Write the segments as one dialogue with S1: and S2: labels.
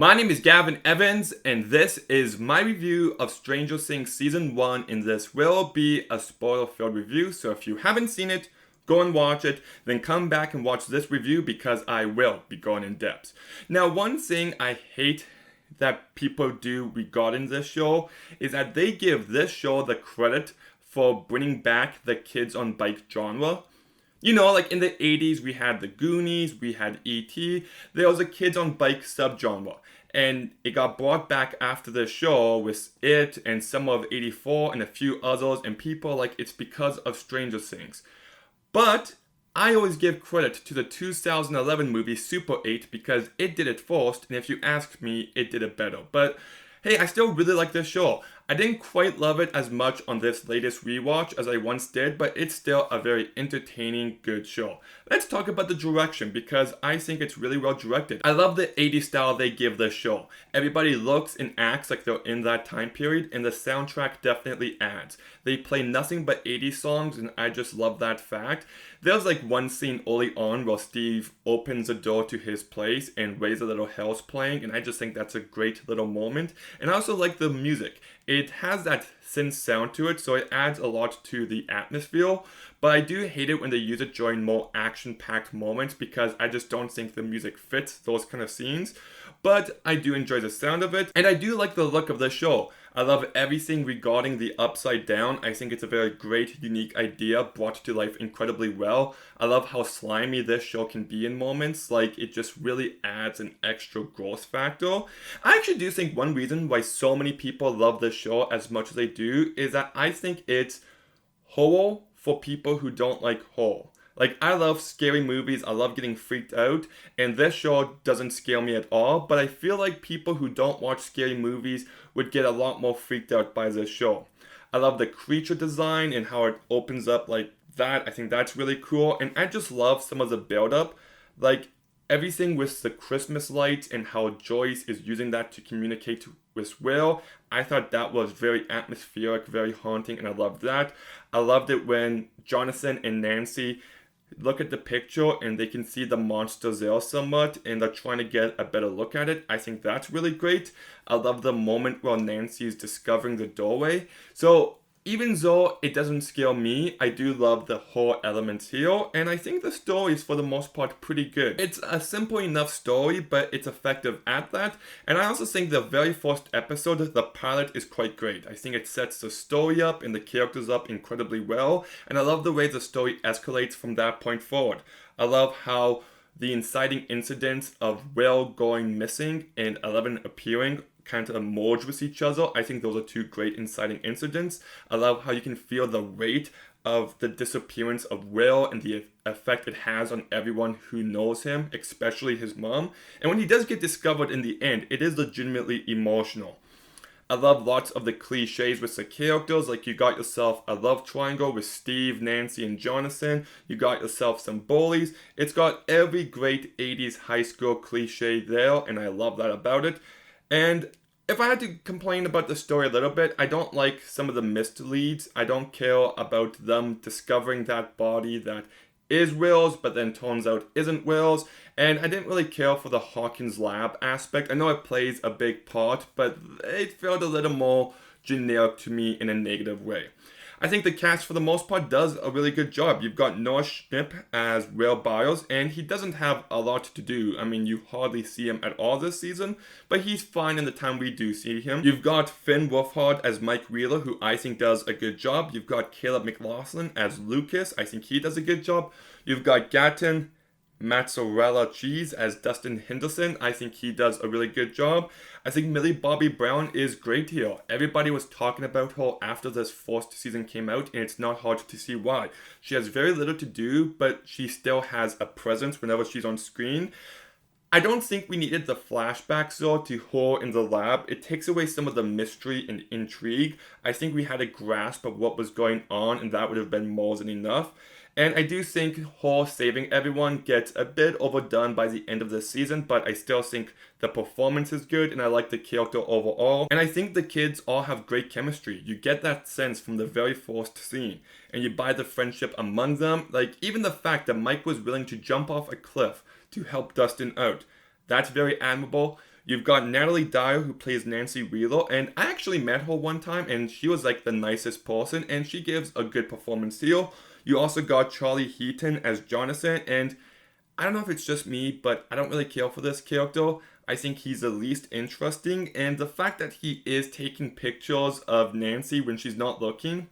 S1: My name is Gavin Evans, and this is my review of Stranger Things Season 1, and this will be a spoiler-filled review, so if you haven't seen it, go and watch it, then come back and watch this review because I will be going in depth. Now, one thing I hate that people do regarding this show is that they give this show the credit for bringing back the kids on bike genre. You know, like in the 80s, we had the Goonies, we had E.T., there was a kids on bike subgenre. And it got brought back after the show with It and Summer of 84 and a few others, and people are like, it's because of Stranger Things. But I always give credit to the 2011 movie Super 8 because it did it first, and if you ask me, it did it better. But hey, I still really like this show. I didn't quite love it as much on this latest rewatch as I once did, but it's still a very entertaining, good show. Let's talk about the direction because I think it's really well directed. I love the 80s style they give this show. Everybody looks and acts like they're in that time period, and the soundtrack definitely adds. They play nothing but 80s songs, and I just love that fact. There's like one scene early on where Steve opens the door to his place and Raise a Little Hell's playing, and I just think that's a great little moment. And I also like the music. It has that synth sound to it, so it adds a lot to the atmosphere. But I do hate it when they use it during more action-packed moments because I just don't think the music fits those kind of scenes. But I do enjoy the sound of it, and I do like the look of the show. I love everything regarding the Upside Down. I think it's a very great, unique idea brought to life incredibly well. I love how slimy this show can be in moments. Like, it just really adds an extra growth factor. I actually do think one reason why so many people love this show as much as they do is that I think it's horror for people who don't like horror. Like, I love scary movies, I love getting freaked out, and this show doesn't scare me at all, but I feel like people who don't watch scary movies would get a lot more freaked out by this show. I love the creature design and how it opens up like that. I think that's really cool, and I just love some of the build-up. Like, everything with the Christmas lights and how Joyce is using that to communicate with Will. I thought that was very atmospheric, very haunting, and I loved that. I loved it when Jonathan and Nancy look at the picture and they can see the monster there somewhat and they're trying to get a better look at it. I think that's really great. I love the moment where Nancy is discovering the doorway. So even though it doesn't scare me, I do love the horror elements here, and I think the story is for the most part pretty good. It's a simple enough story, but it's effective at that, and I also think the very first episode, the pilot, is quite great. I think it sets the story up and the characters up incredibly well, and I love the way the story escalates from that point forward. I love how the inciting incidents of Will going missing and Eleven appearing kind of merge with each other. I think those are two great inciting incidents. I love how you can feel the weight of the disappearance of Will and the effect it has on everyone who knows him, especially his mom. And when he does get discovered in the end, it is legitimately emotional. I love lots of the cliches with the characters, like you got yourself a love triangle with Steve, Nancy, and Jonathan. You got yourself some bullies. It's got every great 80s high school cliche there, and I love that about it. And if I had to complain about the story a little bit, I don't like some of the misleads. I don't care about them discovering that body that is Will's, but then turns out isn't Will's. And I didn't really care for the Hawkins lab aspect. I know it plays a big part, but it felt a little more generic to me in a negative way. I think the cast for the most part does a really good job. You've got Noah Schnapp as Will Byers, and he doesn't have a lot to do. I mean, you hardly see him at all this season, but he's fine in the time we do see him. You've got Finn Wolfhard as Mike Wheeler, who I think does a good job. You've got Caleb McLaughlin as Lucas. I think he does a good job. You've got Gatton Mozzarella Cheese as Dustin Henderson. I think he does a really good job. I think Millie Bobby Brown is great here. Everybody was talking about her after this first season came out, and it's not hard to see why. She has very little to do, but she still has a presence whenever she's on screen. I don't think we needed the flashbacks though to her in the lab. It takes away some of the mystery and intrigue. I think we had a grasp of what was going on, and that would have been more than enough. And I do think her saving everyone gets a bit overdone by the end of the season, but I still think the performance is good and I like the character overall. And I think the kids all have great chemistry. You get that sense from the very first scene, and you buy the friendship among them. Like, even the fact that Mike was willing to jump off a cliff to help Dustin out, that's very admirable. You've got Natalie Dyer, who plays Nancy Wheeler, and I actually met her one time, and she was like the nicest person, and she gives a good performance here. You also got Charlie Heaton as Jonathan, and I don't know if it's just me, but I don't really care for this character. I think he's the least interesting, and the fact that he is taking pictures of Nancy when she's not looking,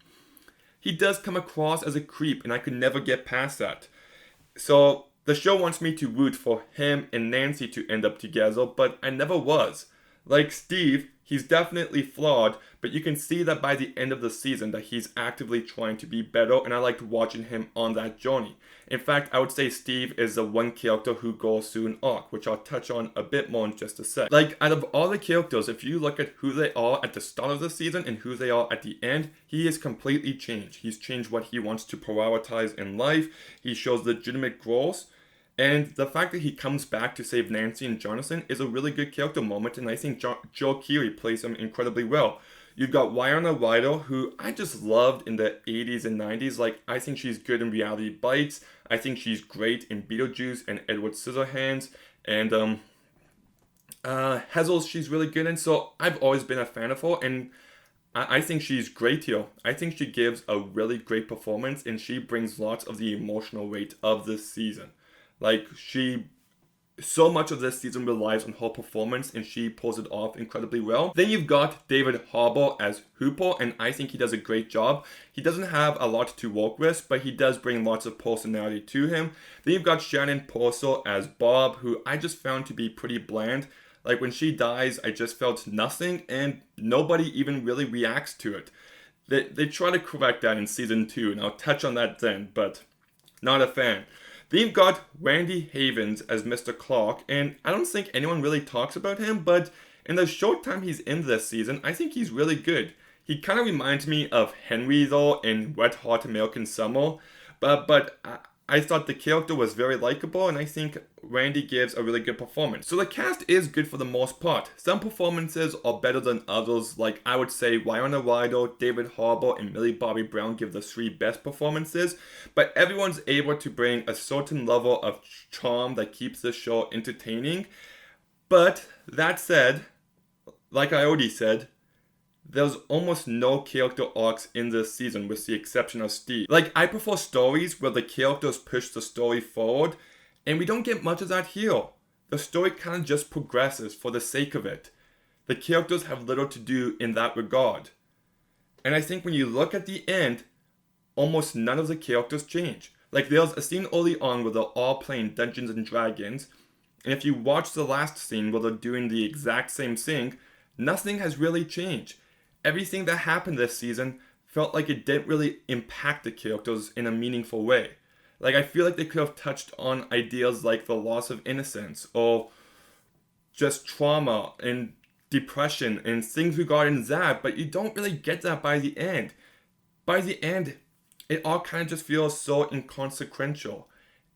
S1: he does come across as a creep, and I could never get past that. So the show wants me to root for him and Nancy to end up together, but I never was. Like Steve, he's definitely flawed, but you can see that by the end of the season that he's actively trying to be better, and I liked watching him on that journey. In fact, I would say Steve is the one character who goes through an arc, which I'll touch on a bit more in just a sec. Like, out of all the characters, if you look at who they are at the start of the season and who they are at the end, he has completely changed. He's changed what he wants to prioritize in life. He shows legitimate growth. And the fact that he comes back to save Nancy and Jonathan is a really good character moment, and I think Joe Keery plays him incredibly well. You've got Winona Ryder, who I just loved in the 80s and 90s. Like, I think she's good in Reality Bites. I think she's great in Beetlejuice and Edward Scissorhands. And Hazel, she's really good in. So I've always been a fan of her, and I think she's great here. I think she gives a really great performance, and she brings lots of the emotional weight of this season. Like, so much of this season relies on her performance, and she pulls it off incredibly well. Then you've got David Harbour as Hooper, and I think he does a great job. He doesn't have a lot to work with, but he does bring lots of personality to him. Then you've got Shannon Purcell as Bob, who I just found to be pretty bland. Like, when she dies, I just felt nothing, and nobody even really reacts to it. They try to correct that in season 2, and I'll touch on that then, but not a fan. Then you've got Randy Havens as Mr. Clark, and I don't think anyone really talks about him, but in the short time he's in this season, I think he's really good. He kind of reminds me of Henry, though, in Wet Hot American Summer, but I thought the character was very likable, and I think Randy gives a really good performance. So the cast is good for the most part. Some performances are better than others, like I would say Winona Ryder, David Harbour, and Millie Bobby Brown give the 3 best performances, but everyone's able to bring a certain level of charm that keeps the show entertaining. But that said, like I already said, there's almost no character arcs in this season with the exception of Steve. Like, I prefer stories where the characters push the story forward, and we don't get much of that here. The story kind of just progresses for the sake of it. The characters have little to do in that regard. And I think when you look at the end, almost none of the characters change. Like, there's a scene early on where they're all playing Dungeons and Dragons, and if you watch the last scene where they're doing the exact same thing, nothing has really changed. Everything that happened this season felt like it didn't really impact the characters in a meaningful way. Like, I feel like they could have touched on ideas like the loss of innocence, or just trauma and depression and things regarding that, but you don't really get that by the end. By the end, it all kind of just feels so inconsequential.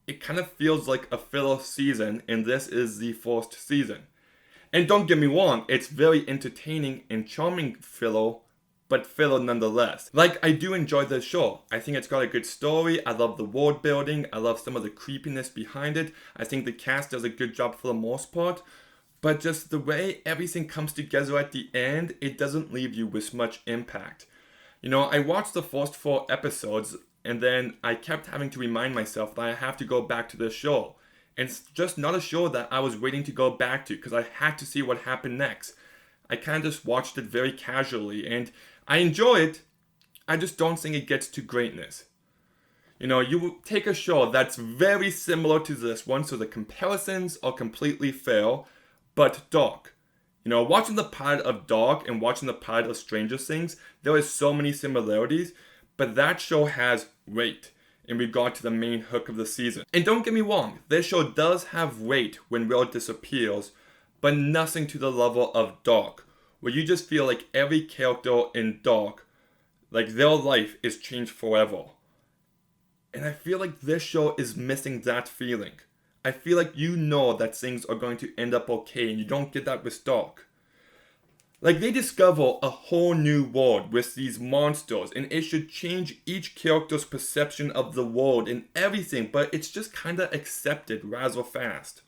S1: It kind of feels like a filler season, and this is the first season. And don't get me wrong, it's very entertaining and charming filler, but filler nonetheless. Like, I do enjoy this show. I think it's got a good story. I love the world building. I love some of the creepiness behind it. I think the cast does a good job for the most part. But just the way everything comes together at the end, it doesn't leave you with much impact. You know, I watched the first 4 episodes, and then I kept having to remind myself that I have to go back to this show. And it's just not a show that I was waiting to go back to because I had to see what happened next. I kind of just watched it very casually, and I enjoy it. I just don't think it gets to greatness. You know, you take a show that's very similar to this one, so the comparisons are completely fair, but dark. You know, watching the pilot of Dark and watching the pilot of Stranger Things, there is so many similarities, but that show has weight in regard to the main hook of the season. And don't get me wrong, this show does have weight when Will disappears, but nothing to the level of Dark, where you just feel like every character in Dark, like their life is changed forever. And I feel like this show is missing that feeling. I feel like you know that things are going to end up okay, and you don't get that with Dark. Like, they discover a whole new world with these monsters, and it should change each character's perception of the world and everything, but it's just kind of accepted rather fast.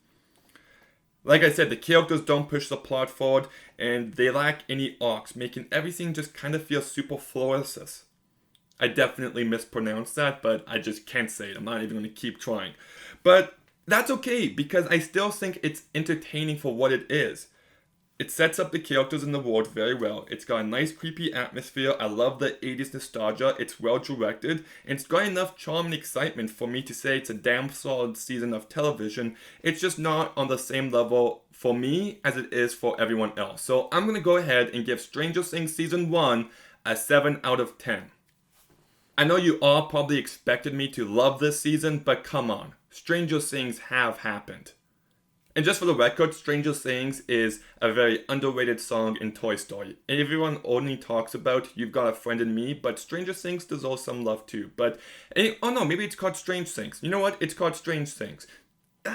S1: Like I said, the characters don't push the plot forward, and they lack any arcs, making everything just kind of feel superfluous. I definitely mispronounced that, but I just can't say it. I'm not even going to keep trying. But that's okay, because I still think it's entertaining for what it is. It sets up the characters in the world very well. It's got a nice creepy atmosphere. I love the 80s nostalgia. It's well directed. And it's got enough charm and excitement for me to say it's a damn solid season of television. It's just not on the same level for me as it is for everyone else. So I'm going to go ahead and give Stranger Things Season 1 a 7 out of 10. I know you all probably expected me to love this season, but come on. Stranger Things have happened. And just for the record, Stranger Things is a very underrated song in Toy Story. Everyone only talks about You've Got a Friend in Me, but Stranger Things deserves some love too. But, oh no, maybe it's called Strange Things. You know what? It's called Strange Things.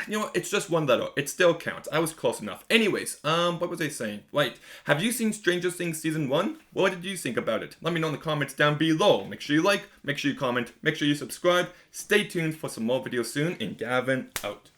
S1: You know what? It's just one letter. It still counts. I was close enough. Anyways, what was I saying? Right. Have you seen Stranger Things Season 1? What did you think about it? Let me know in the comments down below. Make sure you like, make sure you comment, make sure you subscribe. Stay tuned for some more videos soon, and Gavin out.